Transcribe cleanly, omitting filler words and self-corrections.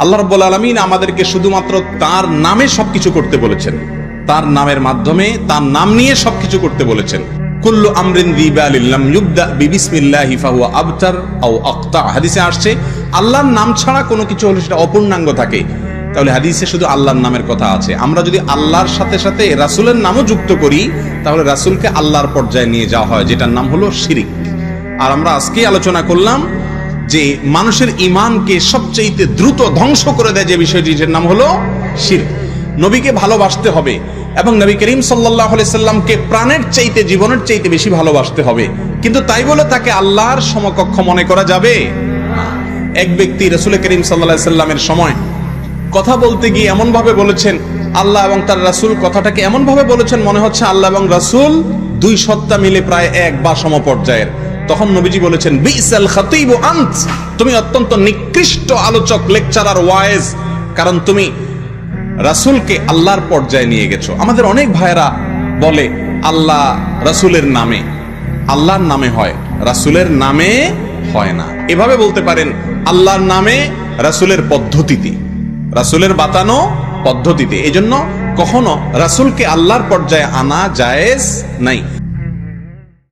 আল্লাহ রাব্বুল আলামিন আমাদেরকে শুধুমাত্র তার নামে সবকিছু করতে বলেছেন, তার নামের মাধ্যমে, তার নাম নিয়ে সবকিছু করতে বলেছেন। কুল্লু আমরিন যিবালিন লাম ইউবদা বিবিসমিল্লাহি ফাহুয়া আবতার আও আক্তা। হাদিসে আসছে আল্লাহর নাম ছাড়া কোনো কিছু হলে সেটা অপূর্ণাঙ্গ থাকে। তাহলে হাদিসে শুধু আল্লাহর নামের কথা আছে। আমরা যদি আল্লাহর সাথে সাথে রাসূলের নামও যুক্ত করি, তাহলে রাসূলকে আল্লাহর পর্যায়ে নিয়ে যাওয়া হয়, যেটার নাম হলো শিরিক। আর আমরা আজকেই আলোচনা করলাম যে মানুষের ঈমানকে সবচেয়ে দ্রুত ধ্বংস করে দেয় যে বিষয়টির নাম হলো শিরক। নবীকে ভালোবাসতে হবে এবং নবী করিম সাল্লাল্লাহু আলাইহি সাল্লামকে প্রাণের চাইতে, জীবনের চাইতে বেশি ভালোবাসতে হবে। কিন্তু তাই বলে তাকে আল্লাহর সমকক্ষ মনে করা যাবে না। এক ব্যক্তি রাসূল করিম সাল্লাল্লাহু আলাইহি সাল্লামের সময় কথা বলতে গিয়ে এমন ভাবে বলেছেন, আল্লাহ এবং তার রাসূল কথাটাকে এমন ভাবে বলেছেন মনে হচ্ছে আল্লাহ এবং রাসূল দুই সত্তা মিলে প্রায় এক বা সমপর্যায়ের। তখন নবীজি বলেছেন, বিসাল খাতিবু আনত, তুমি অত্যন্ত নিকৃষ্ট আলোচক, লেকচারার, ওয়াইজ, কারণ তুমি রাসূলকে আল্লাহর পর্যায়ে নিয়ে গেছো। আমাদের অনেক ভাইরা বলে আল্লাহ রাসূলের নামে, আল্লাহর নামে হয়, রাসূলের নামে হয় না। এভাবে বলতে পারেন আল্লাহর নামে, রাসূলের পদ্ধতিতে, রাসূলের বাতানো পদ্ধতিতে। এজন্য কখনো রাসূলকে আল্লাহর পর্যায়ে আনা জায়েজ নাই।